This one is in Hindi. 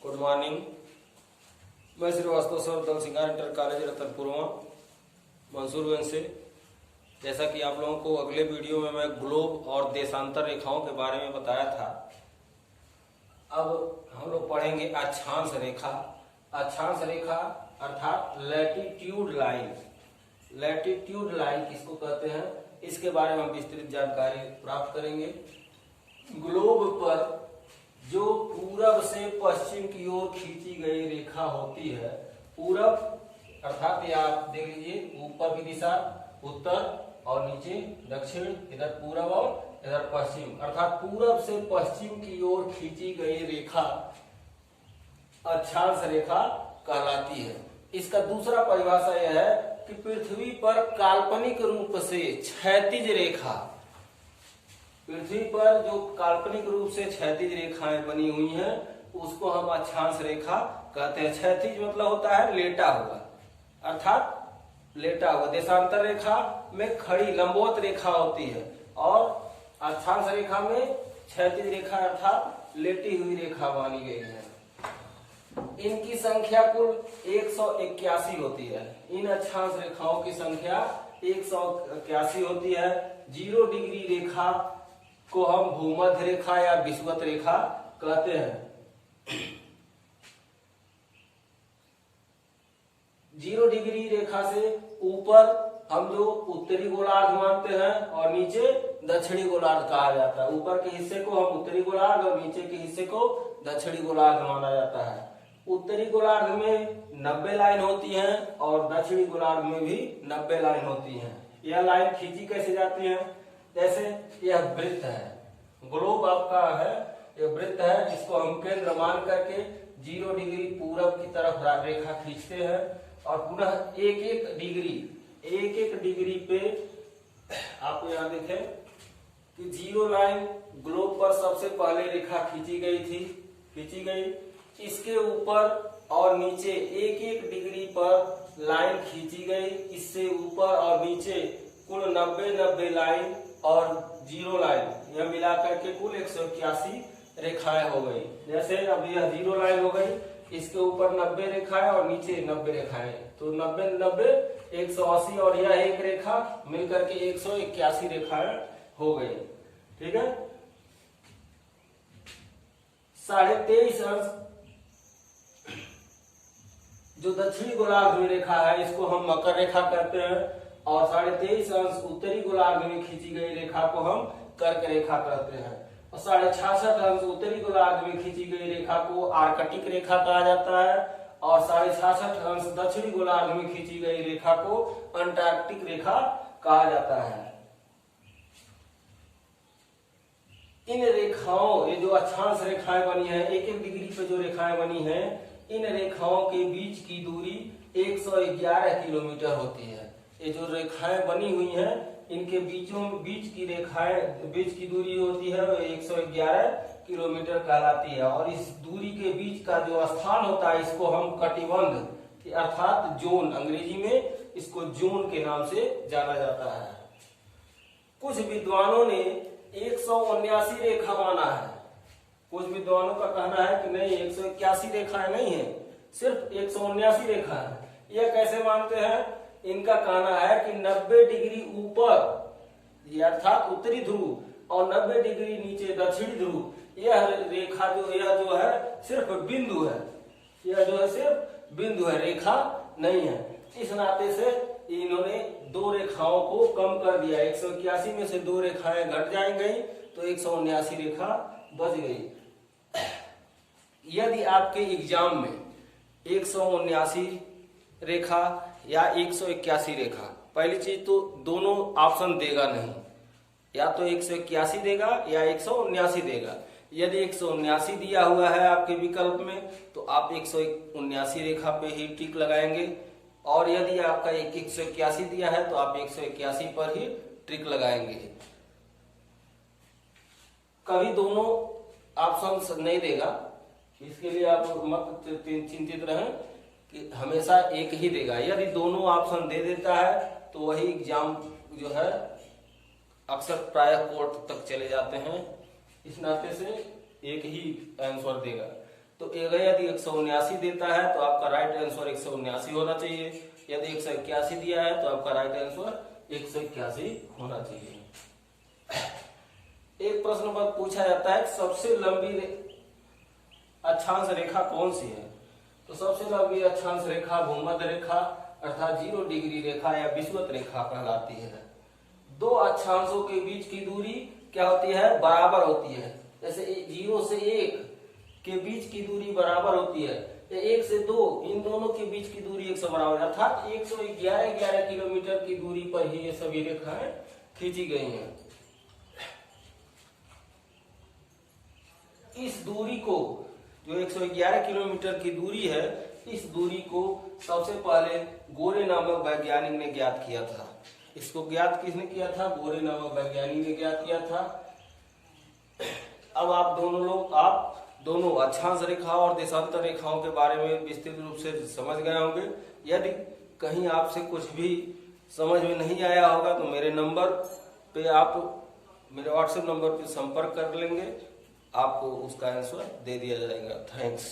Good morning. मैं श्रीवास्तव सर दल सिंगार इंटर कॉलेज रतनपुरवा मंसूरगंज से। जैसा कि आप लोगों को अगले वीडियो में मैं ग्लोब और देशांतर रेखाओं के बारे में बताया था, अब हम लोग पढ़ेंगे अक्षांश रेखा। अक्षांश रेखा अर्थात लैटिट्यूड लाइन। लैटिट्यूड लाइन किसको कहते हैं, इसके बारे में हम विस्तृत जानकारी प्राप्त करेंगे। ग्लोब पर जो पूरब से पश्चिम की ओर खींची गई रेखा होती है, पूरब अर्थात ये आप देख लीजिए, ऊपर की दिशा उत्तर और नीचे दक्षिण, इधर पूरब और इधर पश्चिम, अर्थात पूरब से पश्चिम की ओर खींची गई रेखा अक्षांश रेखा कहलाती है। इसका दूसरा परिभाषा यह है कि पृथ्वी पर काल्पनिक रूप से क्षैतिज रेखा, पृथ्वी पर जो काल्पनिक रूप से क्षैतिज रेखाएं बनी हुई हैं उसको हम अक्षांश रेखा कहते हैं। क्षैतिज मतलब होता है लेटा हुआ, अर्थात लेटा हुआ। देशांतर रेखा में खड़ी लंबवत रेखा होती है और अक्षांश रेखा में क्षैतिज रेखा अर्थात लेटी हुई रेखा मानी गई है। इनकी संख्या कुल 181 होती है। इन अक्षांश रेखाओं की संख्या 181 होती है। 0 डिग्री रेखा को हम भूमध्य रेखा या विषुवत रेखा कहते हैं। 0 डिग्री रेखा से ऊपर हम जो उत्तरी गोलार्ध मानते हैं और नीचे दक्षिणी गोलार्ध कहा जाता है। ऊपर के हिस्से को हम उत्तरी गोलार्ध और नीचे के हिस्से को दक्षिणी गोलार्ध माना जाता है। उत्तरी गोलार्ध में 90 लाइन होती हैं और दक्षिणी गोलार्ध में भी 90 लाइन होती हैं। यह लाइन खींची कैसे जाती है, जैसे यह वृत्त है, ग्लोब आपका है, यह वृत्त है जिसको हम केंद्र मान करके 0 डिग्री पूरब की तरफ रेखा खींचते हैं और पुनः एक एक डिग्री पे आपको यहाँ देखें कि 0 लाइन ग्लोब पर सबसे पहले रेखा खींची गई। इसके ऊपर और नीचे एक एक डिग्री पर लाइन खींची गई। इससे ऊपर और नीचे कुल 90 लाइन और 0 लाइन, यह मिलाकर के कुल 181 रेखाएं हो गई। जैसे अब यह 0 लाइन हो गई, इसके ऊपर 90 रेखाएं और नीचे 90 रेखाएं, तो 90 180 और यह एक रेखा मिलकर के 181 रेखाएं हो गई। ठीक है। 23.5 अंश जो दक्षिणी गोलार्ध में रेखा है इसको हम मकर रेखा कहते हैं और 23.5 अंश उत्तरी गोलार्ध में खींची गई रेखा को हम कर्क रेखा कहते हैं और 66.5 अंश उत्तरी गोलार्ध में खींची गई रेखा को आर्कटिक रेखा कहा जाता है और 66.5 अंश दक्षिणी गोलार्ध में खींची गई रेखा को अंटार्कटिक रेखा कहा जाता है। इन रेखाओं, ये जो अक्षांश रेखाएं बनी है, एक एक डिग्री पे जो रेखाएं बनी है, इन रेखाओं के बीच की दूरी 111 किलोमीटर होती है। ये जो रेखाएं बनी हुई हैं इनके बीच की दूरी होती है वो 111 किलोमीटर कहलाती है और इस दूरी के बीच का जो स्थान होता है इसको हम कटिबंध अर्थात जोन, अंग्रेजी में इसको जोन के नाम से जाना जाता है। कुछ विद्वानों ने 179 रेखा माना है। कुछ विद्वानों का कहना है कि नहीं, 181 रेखाएं नहीं है, सिर्फ 179 रेखा है। यह कैसे मानते हैं, इनका कहना है कि 90 डिग्री ऊपर अर्थात उत्तरी ध्रुव और 90 डिग्री नीचे दक्षिणी ध्रुव, यह रेखा यह जो है सिर्फ बिंदु है, यह जो है सिर्फ बिंदु है, रेखा नहीं है। इस नाते से इन्होंने 2 रेखाओं को कम कर दिया। 181 में से 2 रेखाएं घट जाएंगी तो 179 रेखा बच गई। यदि आपके एग्जाम में 179 रेखा या 181 रेखा, पहली चीज तो दोनों ऑप्शन देगा नहीं, या तो 181 देगा या 179 देगा। यदि 179 दिया हुआ है आपके विकल्प में तो आप 179 रेखा पे ही टिक लगाएंगे और यदि आपका 181 दिया है तो आप 181 पर ही टिक लगाएंगे। कभी दोनों ऑप्शन नहीं देगा, इसके लिए आप मत चिंतित रहें कि हमेशा एक ही देगा। यदि दोनों ऑप्शन दे देता है तो वही एग्जाम जो है अक्सर प्रायः कोर्ट तक चले जाते हैं। इस नाते से एक ही आंसर देगा। तो यदि 179 देता है तो आपका राइट आंसर 179 होना चाहिए। यदि 181 दिया है तो आपका राइट आंसर 181 होना चाहिए। एक प्रश्न पर पूछा जाता है सबसे लंबी अक्षांश रेखा कौन सी है? तो सबसे लंबी अक्षांश रेखा भूमध्य रेखा अर्थात 0 डिग्री रेखा या विषुवत रेखा कहलाती है। दो अक्षांशों के बीच की दूरी क्या होती है? बराबर होती है। जैसे 0 से 1 के बीच की दूरी बराबर होती है, 1 से 2 इन दोनों के बीच की दूरी 100 बराबर, अर्थात 111 किलोमीटर की दूरी पर ही ये सभी रेखाएं खींची गई हैं। इस दूरी को, जो 111 किलोमीटर की दूरी है, इस दूरी को सबसे पहले गोरे नामक वैज्ञानिक ने ज्ञात किया था। इसको ज्ञात किसने किया था? गोरे नामक वैज्ञानिक ने ज्ञात किया था। अब आप दोनों अक्षांश रेखा और देशांतर रेखाओं के बारे में विस्तृत रूप से समझ गए होंगे। यदि कहीं आपसे कुछ भी समझ में नहीं आया होगा तो मेरे नंबर पे आप मेरे व्हाट्सएप नंबर पे संपर्क कर लेंगे, आपको उसका आंसर दे दिया जाएगा। थैंक्स।